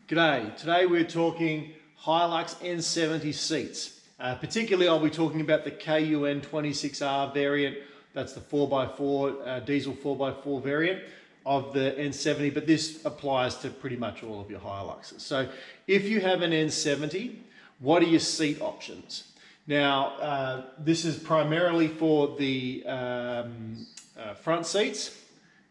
G'day, today we're talking Hilux N70 seats. Particularly I'll be talking about the KUN26R variant, that's the 4x4, diesel 4x4 variant of the N70, but this applies to pretty much all of your Hiluxes. So if you have an N70, what are your seat options? Now, this is primarily for the front seats.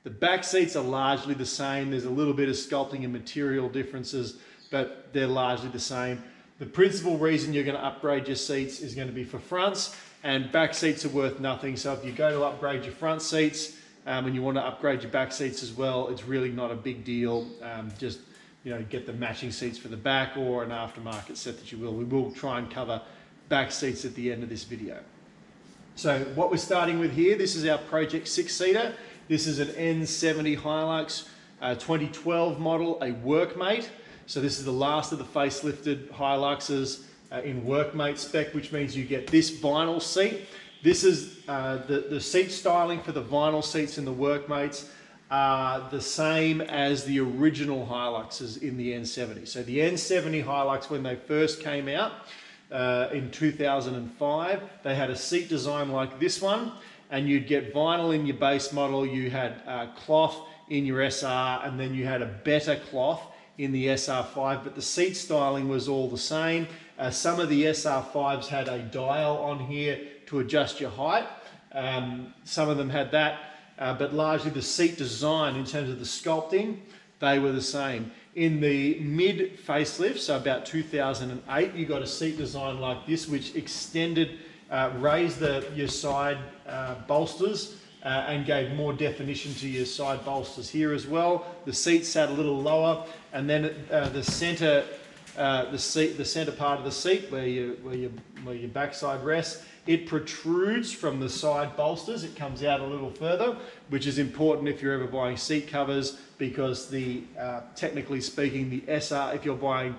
The back seats are largely the same. There's a little bit of sculpting and material differences, but they're largely the same. The principal reason you're going to upgrade your seats is going to be for fronts, and back seats are worth nothing. So if you go to upgrade your front seats and you want to upgrade your back seats as well, it's really not a big deal. Just get the matching seats for the back or an aftermarket set that you will. We will try and cover back seats at the end of this video. So what we're starting with here, this is our Project 6-seater. This is an N70 Hilux 2012 model, a workmate. So this is the last of the facelifted Hiluxes in workmate spec, which means you get this vinyl seat. This is the seat styling for the vinyl seats in the workmates are the same as the original Hiluxes in the N70. So the N70 Hilux, when they first came out in 2005, they had a seat design like this one. And you'd get vinyl in your base model, you had cloth in your SR, and then you had a better cloth in the SR5, but the seat styling was all the same. Some of the SR5s had a dial on here to adjust your height. Some of them had that, but largely the seat design in terms of the sculpting, they were the same. In the mid facelift, so about 2008, you got a seat design like this, which extended raised your side bolsters and gave more definition to your side bolsters here as well. The seat sat a little lower, and then the center part of the seat where your backside rests, it protrudes from the side bolsters. It comes out a little further, which is important if you're ever buying seat covers, because technically speaking, the SR, if you're buying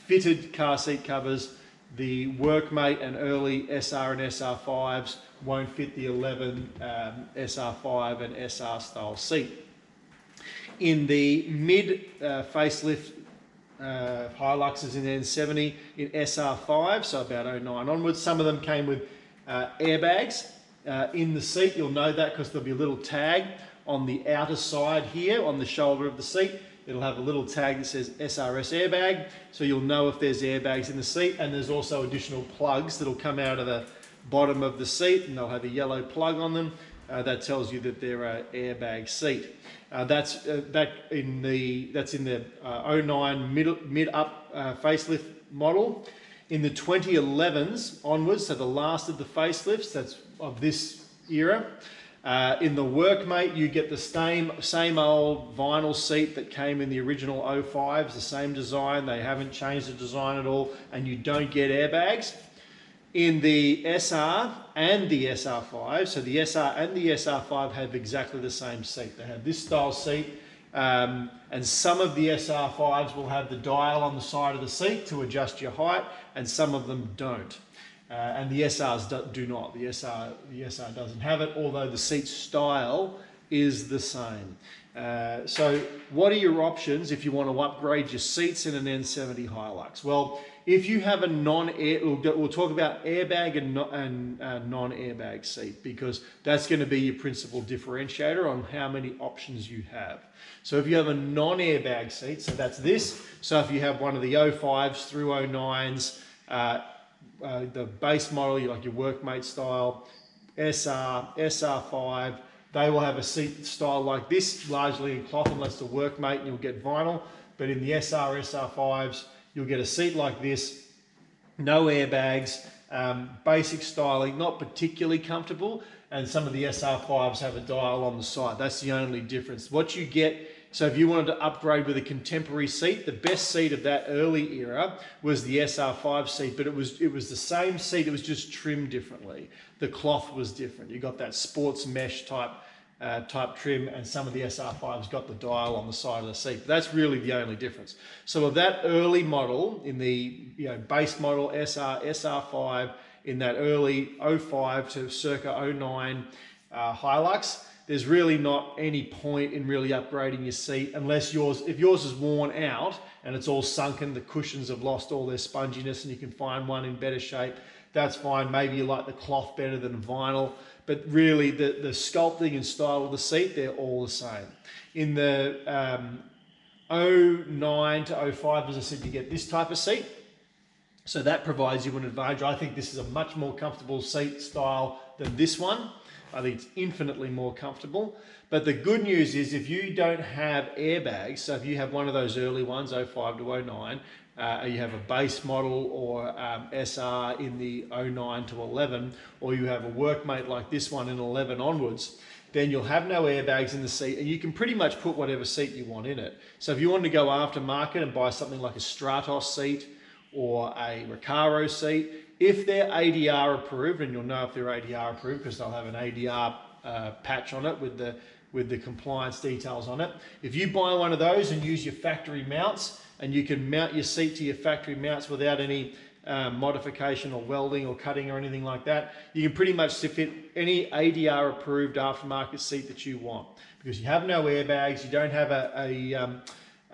fitted car seat covers, the workmate and early SR and SR5s won't fit the 11 SR5 and SR style seat. In the mid facelift Hiluxes in N70 in SR5, so about 09 onwards, some of them came with airbags in the seat. You'll know that because there'll be a little tag on the outer side here on the shoulder of the seat. It'll have a little tag that says SRS airbag, so you'll know if there's airbags in the seat, and there's also additional plugs that'll come out of the bottom of the seat, and they'll have a yellow plug on them. That tells you that they're an airbag seat. That's in the 09 mid-up facelift model. In the 2011s onwards, so the last of the facelifts, that's of this era, in the workmate, you get the same old vinyl seat that came in the original 05s, the same design. They haven't changed the design at all, and you don't get airbags. In the SR and the SR5, so the SR and the SR5 have exactly the same seat. They have this style seat, and some of the SR5s will have the dial on the side of the seat to adjust your height, and some of them don't. And the SRs do not. The SR doesn't have it, although the seat style is the same. So what are your options if you want to upgrade your seats in an N70 Hilux? Well, if you have a we'll talk about airbag and non-airbag seat, because that's going to be your principal differentiator on how many options you have. So if you have a non-airbag seat, so that's this. So if you have one of the 05s through 09s, the base model, like your workmate style, SR, SR5, they will have a seat style like this, largely in cloth, unless it's a workmate and you'll get vinyl. But in the SR, SR5s, you'll get a seat like this, no airbags, basic styling, not particularly comfortable, and some of the SR5s have a dial on the side. That's the only difference. What you get, so if you wanted to upgrade with a contemporary seat, the best seat of that early era was the SR5 seat, but it was the same seat, it was just trimmed differently. The cloth was different. You got that sports mesh type trim, and some of the SR5s got the dial on the side of the seat. But that's really the only difference. So of that early model, in the base model SR, SR5, in that early 05 to circa 09 Hilux, there's really not any point in really upgrading your seat unless if yours is worn out and it's all sunken, the cushions have lost all their sponginess and you can find one in better shape, that's fine. Maybe you like the cloth better than vinyl, but really the sculpting and style of the seat, they're all the same. In the 09 to 05, as I said, you get this type of seat. So that provides you an advantage. I think this is a much more comfortable seat style than this one. I think it's infinitely more comfortable. But the good news is if you don't have airbags, so if you have one of those early ones, 05 to 09, you have a base model or SR in the 09 to 11, or you have a workmate like this one in 11 onwards, then you'll have no airbags in the seat and you can pretty much put whatever seat you want in it. So if you want to go aftermarket and buy something like a Stratos seat or a Recaro seat, if they're ADR approved, and you'll know if they're ADR approved because they'll have an ADR patch on it with the compliance details on it. If you buy one of those and use your factory mounts, and you can mount your seat to your factory mounts without any modification or welding or cutting or anything like that, you can pretty much fit any ADR approved aftermarket seat that you want, because you have no airbags, you don't have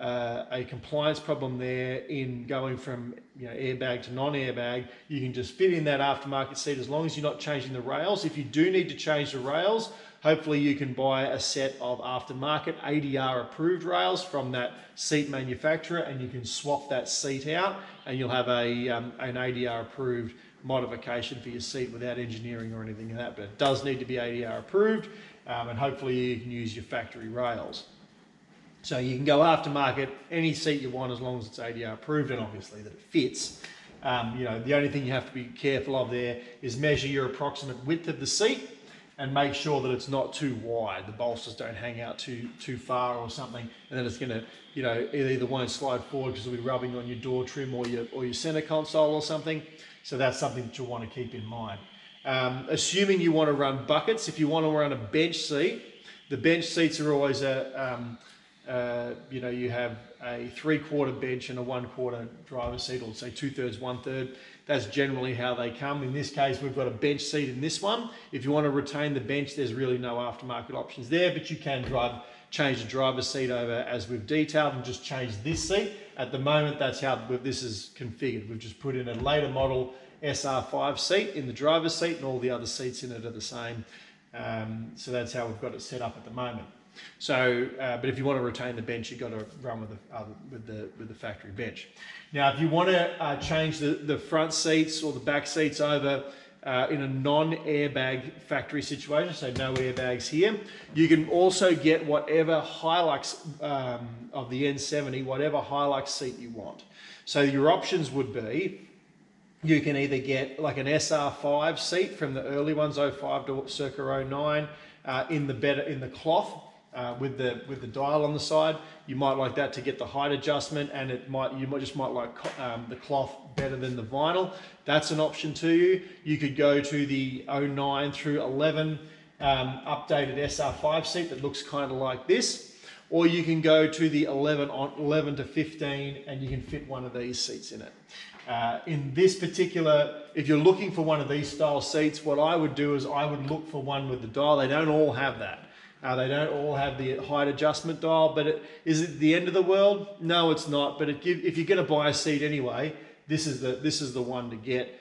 a compliance problem there in going from airbag to non-airbag. You can just fit in that aftermarket seat as long as you're not changing the rails. If you do need to change the rails, hopefully you can buy a set of aftermarket ADR approved rails from that seat manufacturer, and you can swap that seat out and you'll have an ADR approved modification for your seat without engineering or anything like that. But it does need to be ADR approved, and hopefully you can use your factory rails. So you can go aftermarket any seat you want as long as it's ADR approved, and obviously that it fits. The only thing you have to be careful of there is measure your approximate width of the seat and make sure that it's not too wide. The bolsters don't hang out too far or something, and then it's going to, it either won't slide forward because it'll be rubbing on your door trim or your center console or something. So that's something that you'll want to keep in mind. Assuming you want to run buckets, if you want to run a bench seat, the bench seats are always you have a 3/4 bench and a 1/4 driver's seat, or say 2/3, 1/3. That's generally how they come. In this case, we've got a bench seat in this one. If you want to retain the bench, there's really no aftermarket options there, but you can change the driver's seat over as we've detailed and just change this seat. At the moment, that's how this is configured. We've just put in a later model SR5 seat in the driver's seat, and all the other seats in it are the same. So that's how we've got it set up at the moment. So, but if you want to retain the bench, you've got to run with the factory bench. Now, if you want to change the front seats or the back seats over in a non-airbag factory situation, so no airbags here, you can also get whatever Hilux of the N70, whatever Hilux seat you want. So your options would be, you can either get like an SR5 seat from the early ones, 05 to circa 09, in the cloth. With the dial on the side. You might like that to get the height adjustment, and you might like the cloth better than the vinyl. That's an option to you. You could go to the 09 through 11 updated SR5 seat that looks kind of like this, or you can go to the 11 to 15 and you can fit one of these seats in it. In this particular, if you're looking for one of these style seats, what I would do is I would look for one with the dial. They don't all have that. They don't all have the height adjustment dial, but is it the end of the world? No, it's not. But if you're going to buy a seat anyway, this is the one to get,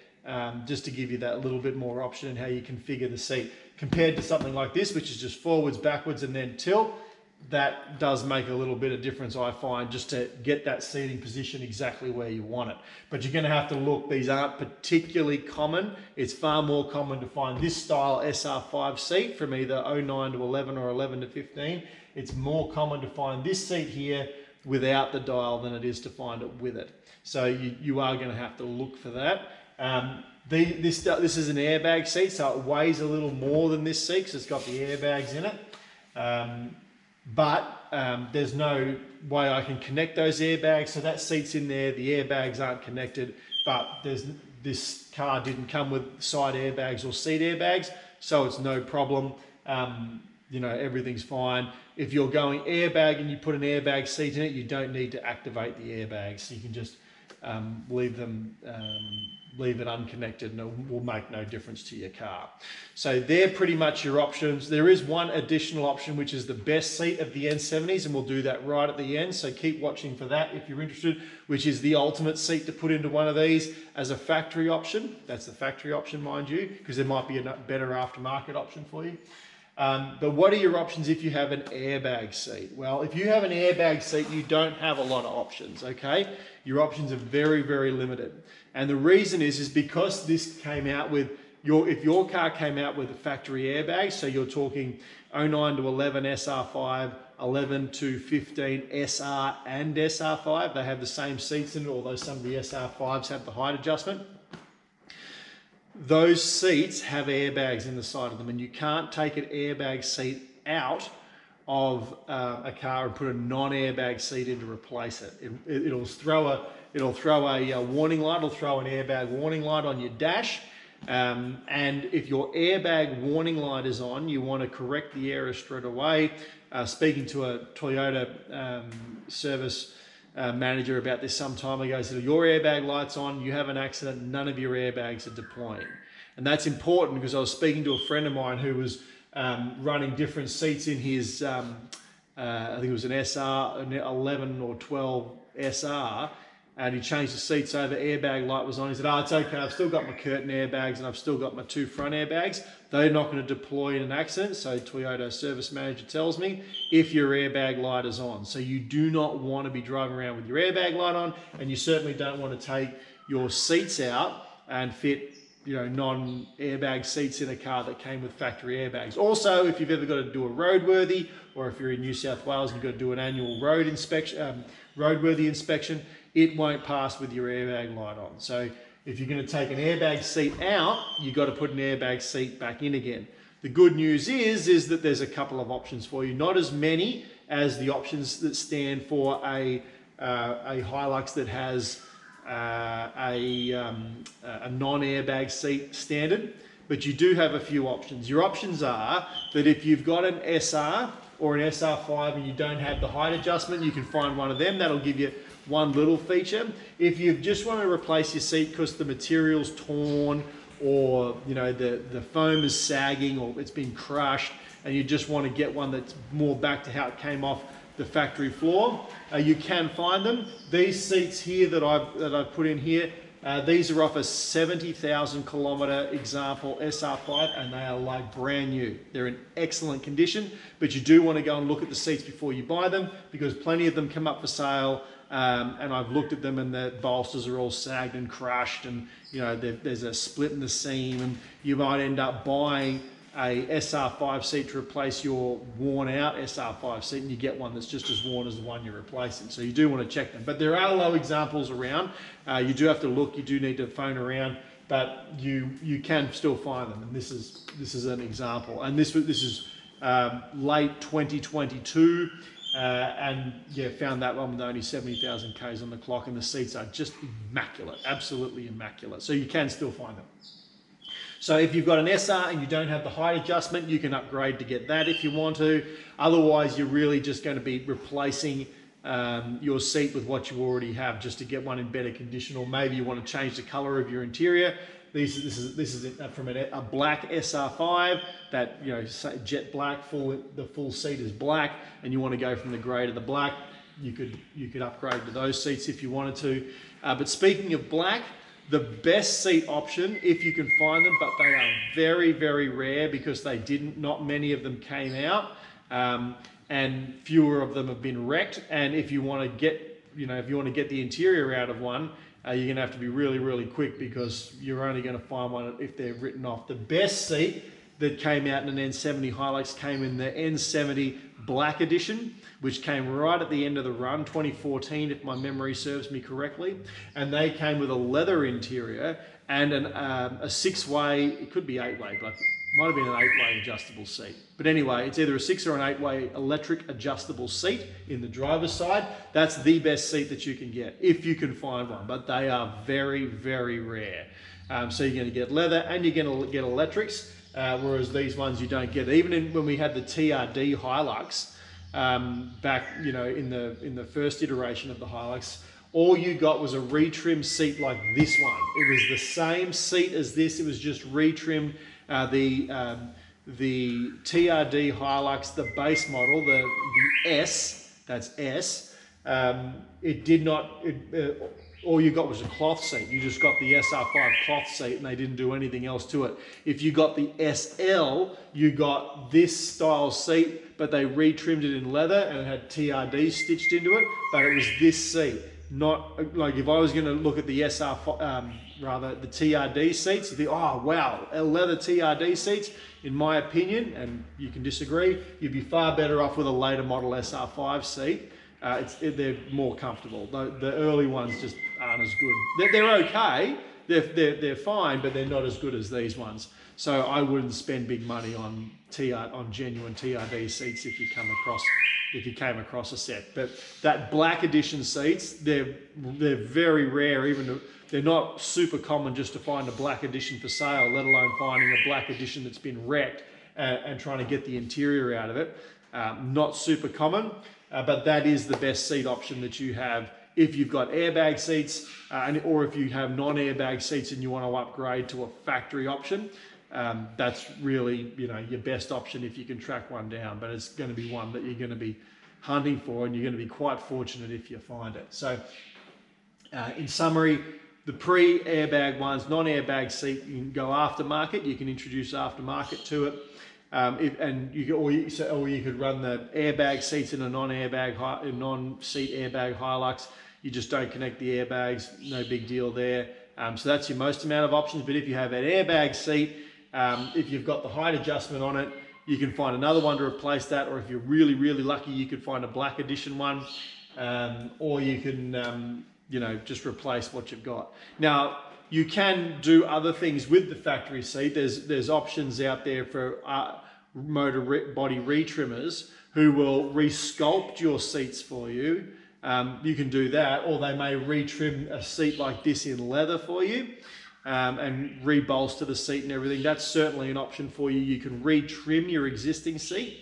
just to give you that little bit more option in how you configure the seat. Compared to something like this, which is just forwards, backwards, and then tilt, that does make a little bit of difference, I find, just to get that seating position exactly where you want it. But you're going to have to look. These aren't particularly common. It's far more common to find this style SR5 seat from either 09 to 11 or 11 to 15. It's more common to find this seat here without the dial than it is to find it with it. So you are going to have to look for that. This is an airbag seat, so it weighs a little more than this seat because it's got the airbags in it. But there's no way I can connect those airbags, so that seat's in there, the airbags aren't connected, but this car didn't come with side airbags or seat airbags, so it's no problem. Everything's fine. If you're going airbag and you put an airbag seat in it, you don't need to activate the airbags. So you can just leave it unconnected, and it will make no difference to your car. So they're pretty much your options. There is one additional option, which is the best seat of the N70s, and we'll do that right at the end. So keep watching for that if you're interested, which is the ultimate seat to put into one of these as a factory option. That's the factory option, mind you, because there might be a better aftermarket option for you. But what are your options if you have an airbag seat? Well, if you have an airbag seat, you don't have a lot of options, okay? Your options are very, very limited. And the reason is because this came out with, if your car came out with a factory airbag, so you're talking 09 to 11 SR5, 11 to 15 SR and SR5, they have the same seats in it, although some of the SR5s have the height adjustment. Those seats have airbags in the side of them, and you can't take an airbag seat out of a car and put a non-airbag seat in to replace it. It'll throw a warning light. It'll throw an airbag warning light on your dash, and if your airbag warning light is on, you want to correct the error straight away. Speaking to a Toyota service manager about this some time ago, he said, your airbag light's on, you have an accident, none of your airbags are deploying. And that's important because I was speaking to a friend of mine who was running different seats in his, I think it was an SR, an 11 or 12 SR, and he changed the seats over, airbag light was on. He said, oh, it's okay, I've still got my curtain airbags and I've still got my 2 front airbags. They're not going to deploy in an accident, so Toyota service manager tells me, if your airbag light is on. So you do not want to be driving around with your airbag light on, and you certainly don't want to take your seats out and fit non-airbag seats in a car that came with factory airbags. Also, if you've ever got to do a roadworthy, or if you're in New South Wales and you've got to do an annual road inspection, roadworthy inspection, it won't pass with your airbag light on. So if you're going to take an airbag seat out, you've got to put an airbag seat back in again. The good news is that there's a couple of options for you, not as many as the options that stand for a Hilux that has a non-airbag seat standard, but you do have a few options. Your options are that if you've got an SR or an SR5 and you don't have the height adjustment, you can find one of them. That'll give you one little feature. If you just want to replace your seat because the material's torn, or the foam is sagging, or it's been crushed, and you just want to get one that's more back to how it came off the factory floor, you can find them. These seats here that I've put in here, these are off a 70,000 kilometer example SR5, and they are like brand new. They're in excellent condition, but you do want to go and look at the seats before you buy them, because plenty of them come up for sale. And I've looked at them, and the bolsters are all sagged and crushed, and there's a split in the seam, and you might end up buying a SR5 seat to replace your worn out SR5 seat, and you get one that's just as worn as the one you're replacing. So you do want to check them, but there are low examples around. You do have to look, you do need to phone around, but you can still find them, and this is an example. And this is late 2022. And yeah, found that one with only 70,000 Ks on the clock, and the seats are just immaculate, absolutely immaculate. So you can still find them. So if you've got an SR and you don't have the height adjustment, you can upgrade to get that if you want to. Otherwise, you're really just going to be replacing your seat with what you already have, just to get one in better condition, or maybe you want to change the color of your interior. This is from a black SR5 that, jet black, the full seat is black, and you want to go from the grey to the black. You could upgrade to those seats if you wanted to. But speaking of black, the best seat option, if you can find them, but they are very, very rare because not many of them came out, and fewer of them have been wrecked. And if you want to get, the interior out of one, you're going to have to be really, really quick, because you're only going to find one if they're written off. The best seat that came out in an N70 Hilux came in the N70 Black Edition, which came right at the end of the run, 2014, if my memory serves me correctly. And they came with a leather interior and a 6-way, it could be 8-way, but it might have been an 8-way adjustable seat. But anyway, it's either a 6 or an 8-way electric adjustable seat in the driver's side. That's the best seat that you can get, if you can find one, but they are very, very rare. So you're going to get leather and you're going to get electrics, whereas these ones you don't get. Even when we had the TRD Hilux, back in the first iteration of the Hilux, All you got was a retrimmed seat like this one. It was the same seat as this, it was just retrimmed. The TRD Hilux, the base model, the S, that's S, it did not, all you got was a cloth seat. You just got the SR5 cloth seat and they didn't do anything else to it. If you got the SL, you got this style seat, but they retrimmed it in leather and it had TRD stitched into it, but it was this seat. Not like if I was going to look at the the TRD seats, you'd think, oh wow, leather TRD seats, in my opinion, and you can disagree, you'd be far better off with a later model SR5 seat. They're more comfortable. The early ones just aren't as good. They're okay, they're fine, but they're not as good as these ones. So I wouldn't spend big money on genuine TRD seats if you came across a set. But that black edition seats, they're very rare. Even they're not super common just to find a black edition for sale, let alone finding a black edition that's been wrecked and trying to get the interior out of it. Not super common, but that is the best seat option that you have if you've got airbag seats, or if you have non-airbag seats and you want to upgrade to a factory option. That's really, your best option if you can track one down, but it's going to be one that you're going to be hunting for, and you're going to be quite fortunate if you find it. So in summary, the pre-airbag ones, non-airbag seat, you can go aftermarket. You can introduce aftermarket to it, or you could run the airbag seats in a non-seat airbag Hilux. You just don't connect the airbags, no big deal there. So that's your most amount of options. But if you have an airbag seat, if you've got the height adjustment on it, you can find another one to replace that, or if you're really, really lucky, you could find a black edition one, or you can, just replace what you've got. Now, you can do other things with the factory seat. There's options out there for motor body retrimmers who will resculpt your seats for you. You can do that, or they may retrim a seat like this in leather for you. And rebolster the seat and everything. That's certainly an option for you. You can retrim your existing seat,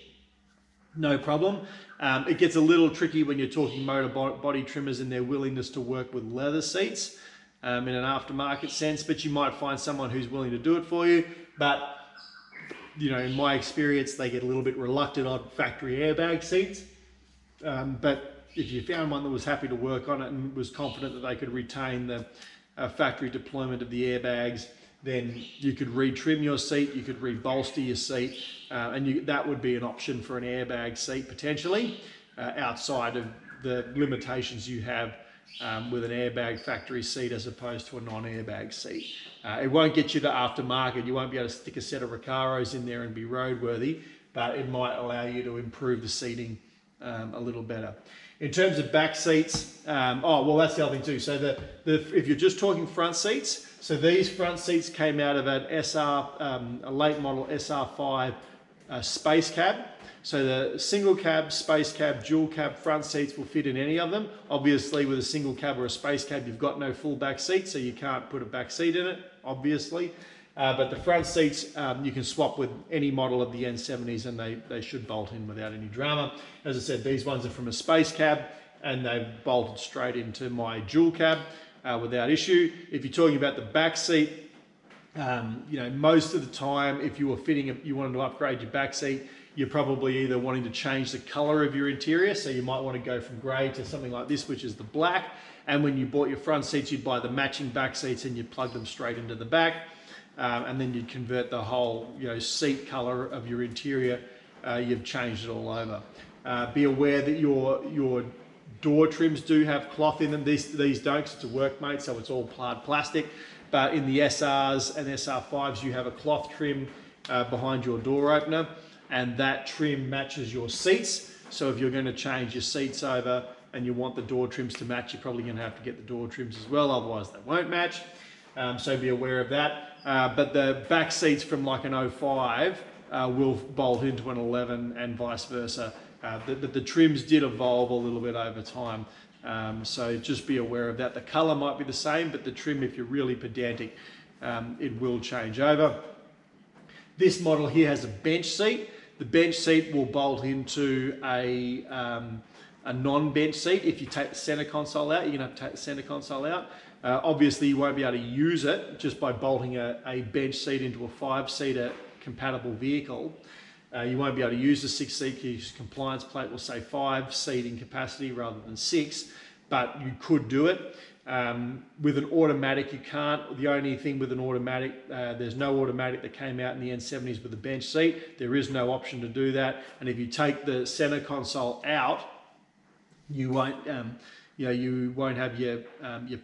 no problem. It gets a little tricky when you're talking motor body trimmers and their willingness to work with leather seats in an aftermarket sense, but you might find someone who's willing to do it for you. But in my experience, they get a little bit reluctant on factory airbag seats. But if you found one that was happy to work on it and was confident that they could retain the factory deployment of the airbags, then you could retrim your seat, you could rebolster your seat, and that would be an option for an airbag seat potentially, outside of the limitations you have with an airbag factory seat as opposed to a non-airbag seat. It won't get you to aftermarket. You won't be able to stick a set of Recaros in there and be roadworthy, but it might allow you to improve the seating a little better. In terms of back seats, that's the other thing too. So if you're just talking front seats, so these front seats came out of an a late model SR5 space cab. So the single cab, space cab, dual cab front seats will fit in any of them. Obviously with a single cab or a space cab, you've got no full back seat, so you can't put a back seat in it, obviously. But the front seats, you can swap with any model of the N70s and they should bolt in without any drama. As I said, these ones are from a space cab and they've bolted straight into my dual cab without issue. If you're talking about the back seat, most of the time, if you wanted to upgrade your back seat, you're probably either wanting to change the color of your interior. So you might want to go from gray to something like this, which is the black. And when you bought your front seats, you'd buy the matching back seats and you'd plug them straight into the back. And then you'd convert the whole seat color of your interior. You've changed it all over. Be aware that your door trims do have cloth in them. These don't, 'cause it's a workmate, so it's all hard plastic. But in the SRs and SR5s, you have a cloth trim behind your door opener, and that trim matches your seats. So if you're going to change your seats over and you want the door trims to match, you're probably going to have to get the door trims as well, otherwise they won't match. So be aware of that. But the back seats from like an 05 will bolt into an 11 and vice versa. The trims did evolve a little bit over time. So just be aware of that. The color might be the same, but the trim, if you're really pedantic, it will change over. This model here has a bench seat. The bench seat will bolt into a a non-bench seat. If you take the center console out, you're gonna have to take the center console out. Obviously you won't be able to use it just by bolting a bench seat into a 5-seater compatible vehicle. You won't be able to use the 6-seat because compliance plate will say 5-seating capacity rather than 6, but you could do it. With an automatic you can't. The only thing with an automatic, there's no automatic that came out in the N70s with a bench seat. There is no option to do that, and if you take the center console out, you won't you won't have your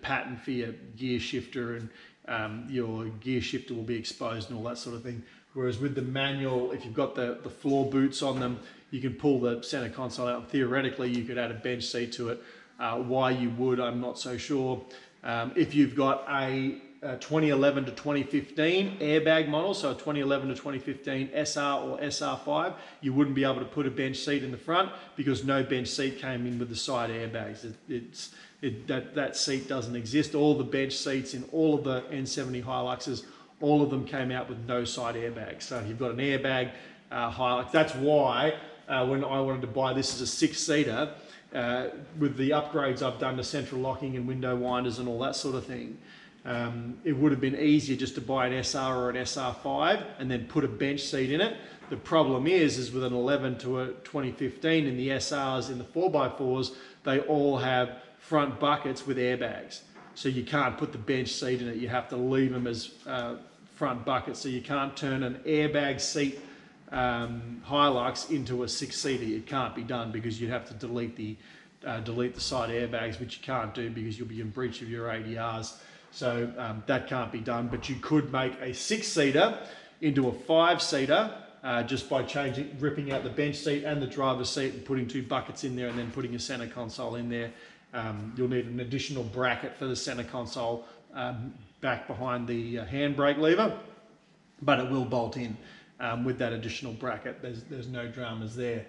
pattern for your gear shifter, and your gear shifter will be exposed and all that sort of thing. Whereas with the manual, if you've got the floor boots on them, you can pull the center console out, and theoretically you could add a bench seat to it. Why you would, I'm not so sure. If you've got a 2011 to 2015 airbag model, so a 2011 to 2015 SR or SR5, you wouldn't be able to put a bench seat in the front because no bench seat came in with the side airbags. That seat doesn't exist. All the bench seats in all of the N70 Hiluxes, all of them came out with no side airbags. So if you've got an airbag Hilux, that's why when I wanted to buy this as a 6-seater, with the upgrades I've done to central locking and window winders and all that sort of thing, it would have been easier just to buy an SR or an SR5 and then put a bench seat in it. The problem is with an 11 to a 2015 in the SRs, in the 4x4s, they all have front buckets with airbags. So you can't put the bench seat in it. You have to leave them as front buckets. So you can't turn an airbag seat Hilux into a 6-seater. It can't be done because you'd have to delete the side airbags, which you can't do because you'll be in breach of your ADRs. So that can't be done. But you could make a 6-seater into a 5-seater just by ripping out the bench seat and the driver's seat and putting 2 buckets in there and then putting a center console in there. You'll need an additional bracket for the center console back behind the handbrake lever, but it will bolt in. With that additional bracket, there's no dramas there.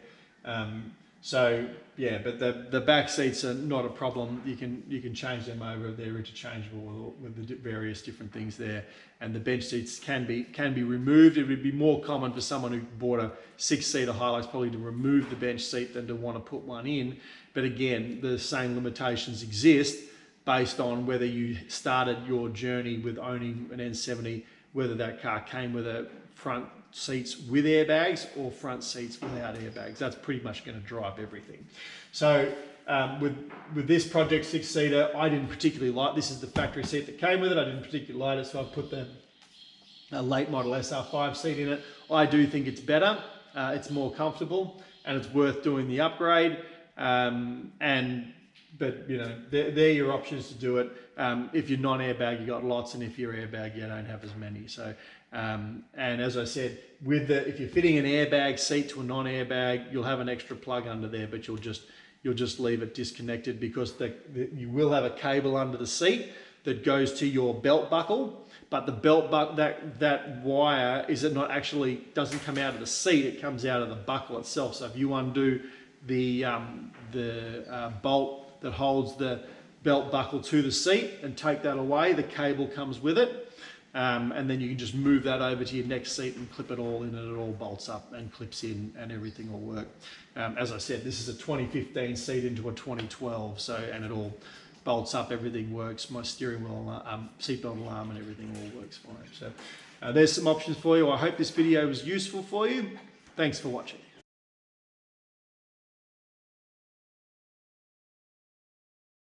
So yeah, but the back seats are not a problem. You can change them over. They're interchangeable with the various different things there, and the bench seats can be removed. It would be more common for someone who bought a 6-seater Hilux probably to remove the bench seat than to want to put one in. But again, the same limitations exist based on whether you started your journey with owning an N70, whether that car came with a front seats with airbags or front seats without airbags. That's pretty much going to drive everything. So with this project 6-seater, I didn't particularly like, this is the factory seat that came with it, I didn't particularly like it, so I put the late model SR5 seat in it. I do think it's better, it's more comfortable, and it's worth doing the upgrade. But you know, they're your options to do it. If you're non-airbag, you got lots, and if you're airbag, you don't have as many. So, and as I said, if you're fitting an airbag seat to a non-airbag, you'll have an extra plug under there, but you'll just leave it disconnected because you will have a cable under the seat that goes to your belt buckle. But the belt buckle, that wire doesn't come out of the seat; it comes out of the buckle itself. So if you undo the bolt that holds the belt buckle to the seat and take that away, the cable comes with it, and then you can just move that over to your next seat and clip it all in, and it all bolts up and clips in and everything will work. As I said, this is a 2015 seat into a 2012, and it all bolts up, everything works. My steering wheel, seatbelt alarm and everything all works fine. So there's some options for you. I hope this video was useful for you. Thanks for watching.